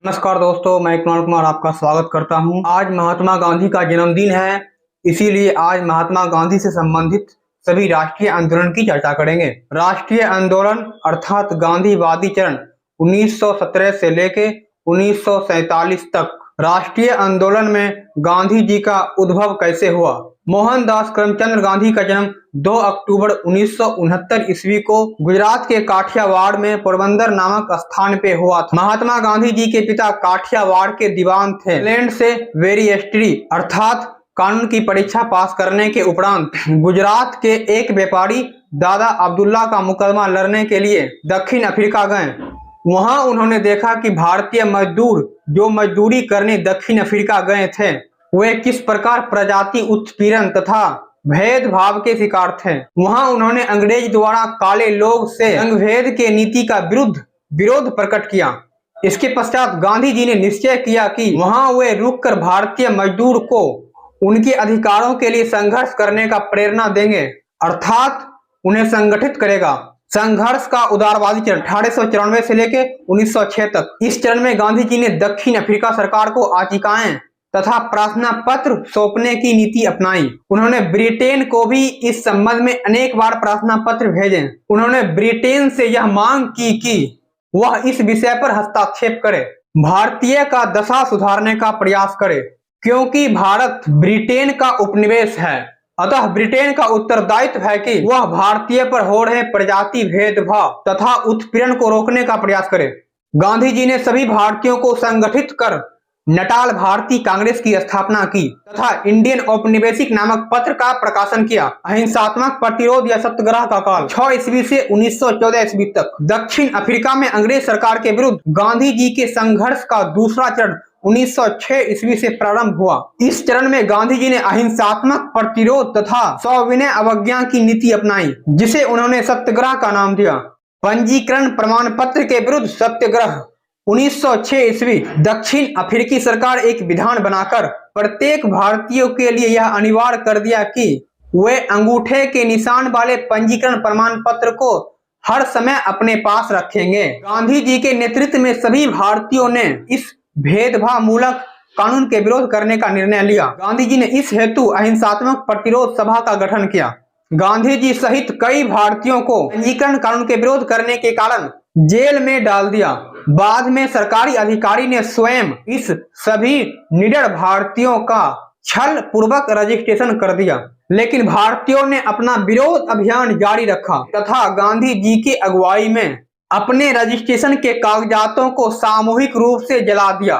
नमस्कार दोस्तों, मैं कुणाल कुमार आपका स्वागत करता हूं। आज महात्मा गांधी का जन्मदिन है, इसीलिए आज महात्मा गांधी से संबंधित सभी राष्ट्रीय आंदोलन की चर्चा करेंगे। राष्ट्रीय आंदोलन अर्थात गांधीवादी चरण 1917 से लेके 1947 तक। राष्ट्रीय आंदोलन में गांधी जी का उद्भव कैसे हुआ? मोहनदास करमचंद गांधी का जन्म 2 अक्टूबर 1969 ईस्वी को गुजरात के काठियावाड़ में पोरबंदर नामक स्थान पे हुआ था। महात्मा गांधी जी के पिता काठियावाड़ के दीवान थे। इंग्लैंड से वेरिएस्ट्री अर्थात कानून की परीक्षा पास करने के उपरांत गुजरात के एक व्यापारी दादा अब्दुल्ला का मुकदमा लड़ने के लिए दक्षिण अफ्रीका गए। वहां उन्होंने देखा कि भारतीय मजदूर जो मजदूरी करने दक्षिण अफ्रीका गए थे वे किस प्रकार प्रजाति उत्पीड़न तथा भेदभाव के शिकार थे। वहां उन्होंने अंग्रेज द्वारा काले लोग से रंगभेद के नीति का विरोध प्रकट किया। इसके पश्चात गांधी जी ने निश्चय किया कि वहां वे रुककर भारतीय मजदूर को उनके अधिकारों के लिए संघर्ष करने का प्रेरणा देंगे, अर्थात उन्हें संगठित करेगा। संघर्ष का उदारवादी चरण 1894 से लेकर 1906 तक। इस चरण में गांधी जी ने दक्षिण अफ्रीका सरकार को याचिकाएं तथा प्रार्थना पत्र सौंपने की नीति अपनाई। उन्होंने ब्रिटेन को भी इस संबंध में अनेक बार प्रार्थना पत्र भेजे। उन्होंने ब्रिटेन से यह मांग की कि वह इस विषय पर हस्तक्षेप करे, भारतीय का दशा सुधारने का प्रयास करे, क्योंकि भारत ब्रिटेन का उपनिवेश है। अतः ब्रिटेन का उत्तरदायित्व है कि वह भारतीय पर हो रहे प्रजाति भेदभाव तथा उत्पीड़न को रोकने का प्रयास करे। गांधी जी ने सभी भारतीयों को संगठित कर नटाल भारतीय कांग्रेस की स्थापना की तथा इंडियन औपनिवेशिक नामक पत्र का प्रकाशन किया। अहिंसात्मक प्रतिरोध या सत्याग्रह का काल 6 ईस्वी से 1914 ईस्वी तक। दक्षिण अफ्रीका में अंग्रेज सरकार के विरुद्ध गांधी जी के संघर्ष का दूसरा चरण 1906 ईस्वी से प्रारंभ हुआ। इस चरण में गांधी जी ने अहिंसात्मक प्रतिरोध तथा सविनय अवज्ञा की नीति अपनाई, जिसे उन्होंने सत्याग्रह का नाम दिया। पंजीकरण प्रमाण पत्र के विरुद्ध सत्याग्रह 1906 ईस्वी। दक्षिण अफ्रीकी सरकार एक विधान बनाकर प्रत्येक भारतीयों के लिए यह अनिवार्य कर दिया कि वे अंगूठे के निशान वाले पंजीकरण प्रमाण पत्र को हर समय अपने पास रखेंगे। गांधी जी के नेतृत्व में सभी भारतीयों ने इस भेदभाव मूलक कानून के विरोध करने का निर्णय लिया। गांधी जी ने इस हेतु अहिंसात्मक प्रतिरोध सभा का गठन किया। गांधी जी सहित कई भारतीयों को पंजीकरण कानून के विरोध करने के कारण जेल में डाल दिया। बाद में सरकारी अधिकारी ने स्वयं इस सभी निडर भारतीयों का छल पूर्वक रजिस्ट्रेशन कर दिया, लेकिन भारतीयों ने अपना विरोध अभियान जारी रखा तथा गांधी जी की अगुवाई में अपने रजिस्ट्रेशन के कागजातों को सामूहिक रूप से जला दिया।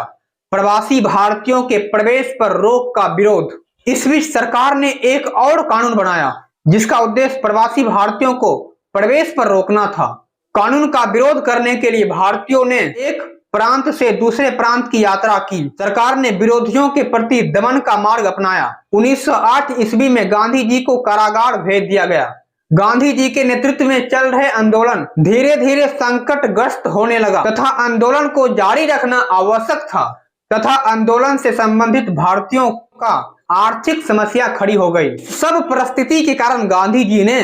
प्रवासी भारतीयों के प्रवेश पर रोक का विरोध। इस बीच सरकार ने एक और कानून बनाया जिसका उद्देश्य प्रवासी भारतीयों को प्रवेश पर रोकना था। कानून का विरोध करने के लिए भारतीयों ने एक प्रांत से दूसरे प्रांत की यात्रा की। सरकार ने विरोधियों के प्रति दमन का मार्ग अपनाया। 1908 ईस्वी में गांधी जी को कारागार भेज दिया गया। गांधी जी के नेतृत्व में चल रहे आंदोलन धीरे धीरे संकटग्रस्त होने लगा तथा आंदोलन को जारी रखना आवश्यक था तथा आंदोलन से संबंधित भारतीयों का आर्थिक समस्या खड़ी हो गई। सब परिस्थिति के कारण गांधी जी ने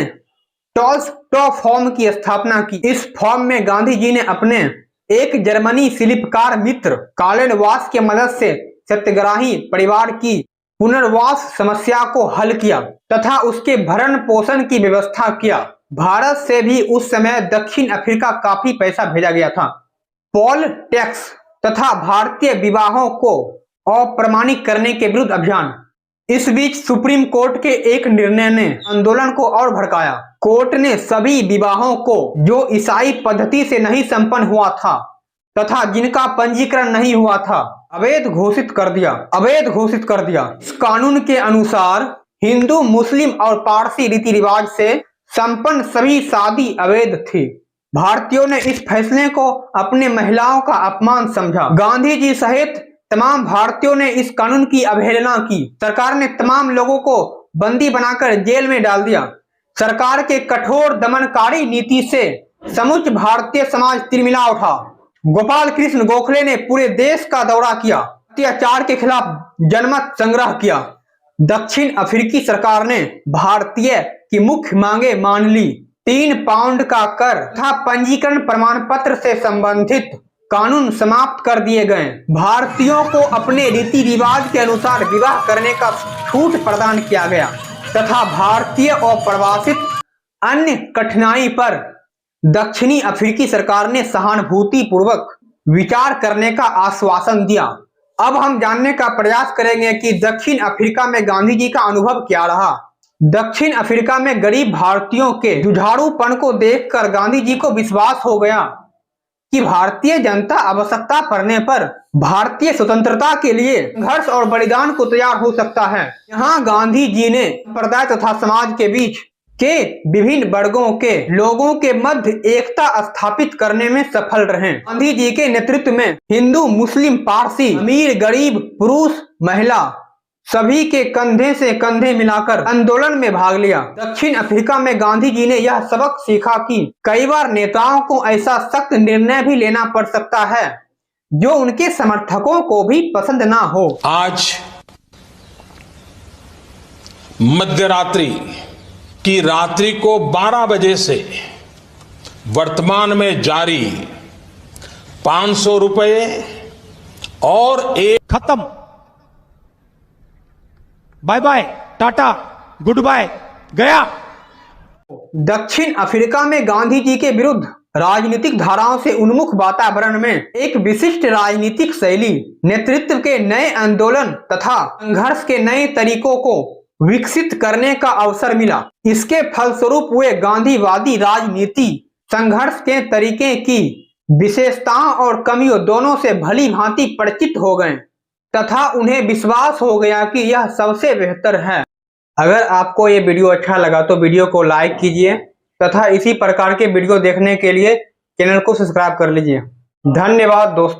टॉल्स्टॉय फॉर्म की स्थापना की। इस फॉर्म में गांधी जी ने अपने एक जर्मनी शिल्पकार मित्र कार्ल वास की मदद से सत्याग्रही परिवार की पुनर्वास समस्या को हल किया तथा उसके भरण पोषण की व्यवस्था किया। भारत से भी उस समय दक्षिण अफ्रीका काफी पैसा भेजा गया था। पॉल टैक्स तथा भारतीय विवाहों को अप्रमाणिक करने के विरुद्ध अभियान। इस बीच सुप्रीम कोर्ट के एक निर्णय ने आंदोलन को और भड़काया। कोर्ट ने सभी विवाहों को जो ईसाई पद्धति से नहीं संपन्न हुआ था तथा जिनका पंजीकरण नहीं हुआ था अवैध घोषित कर दिया। इस कानून के अनुसार हिंदू, मुस्लिम और पारसी रीति रिवाज से संपन्न सभी शादी अवैध थी। भारतीयों ने इस फैसले को अपने महिलाओं का अपमान समझा। गांधी जी सहित तमाम भारतीयों ने इस कानून की अवहेलना की। सरकार ने तमाम लोगों को बंदी बनाकर जेल में डाल दिया। सरकार के कठोर दमनकारी नीति से समूच भारतीय समाज तिलमिला उठा। गोपाल कृष्ण गोखले ने पूरे देश का दौरा किया, अत्याचार के खिलाफ जनमत संग्रह किया। दक्षिण अफ्रीकी सरकार ने भारतीय की मुख्य मांगे मान ली। 3 पाउंड का कर तथा पंजीकरण प्रमाण पत्र से संबंधित कानून समाप्त कर दिए गए। भारतीयों को अपने रीति रिवाज के अनुसार विवाह करने का छूट प्रदान किया गया तथा भारतीय और प्रवासित अन्य कठिनाई पर दक्षिणी अफ्रीकी सरकार ने सहानुभूति पूर्वक विचार करने का आश्वासन दिया। अब हम जानने का प्रयास करेंगे कि दक्षिण अफ्रीका में गांधी जी का अनुभव क्या रहा। दक्षिण अफ्रीका में गरीब भारतीयों के जुझारूपन को देखकर गांधी जी को विश्वास हो गया कि भारतीय जनता आवश्यकता पड़ने पर भारतीय स्वतंत्रता के लिए संघर्ष और बलिदान को तैयार हो सकता है। यहाँ गांधी जी ने संप्रदाय तथा समाज के बीच के विभिन्न वर्गों के लोगों के मध्य एकता स्थापित करने में सफल रहे। गांधी जी के नेतृत्व में हिंदू, मुस्लिम, पारसी, अमीर, गरीब, पुरुष, महिला सभी के कंधे से कंधे मिलाकर आंदोलन में भाग लिया। दक्षिण अफ्रीका में गांधी जी ने यह सबक सीखा कि कई बार नेताओं को ऐसा सख्त निर्णय भी लेना पड़ सकता है जो उनके समर्थकों को भी पसंद ना हो। आज मध्यरात्रि की रात्रि को 12 बजे से वर्तमान में जारी 500 रुपए और एक खत्म। Bye bye, tata, good bye, गया। दक्षिण अफ्रीका में गांधी जी के विरुद्ध राजनीतिक धाराओं से उन्मुख वातावरण में एक विशिष्ट राजनीतिक शैली, नेतृत्व के नए आंदोलन तथा संघर्ष के नए तरीकों को विकसित करने का अवसर मिला। इसके फलस्वरूप वे गांधीवादी राजनीति, संघर्ष के तरीके की विशेषताओं और कमियों दोनों से भली भांति परिचित हो गए तथा उन्हें विश्वास हो गया कि यह सबसे बेहतर है। अगर आपको ये वीडियो अच्छा लगा तो वीडियो को लाइक कीजिए तथा इसी प्रकार के वीडियो देखने के लिए चैनल को सब्सक्राइब कर लीजिए। धन्यवाद दोस्तों।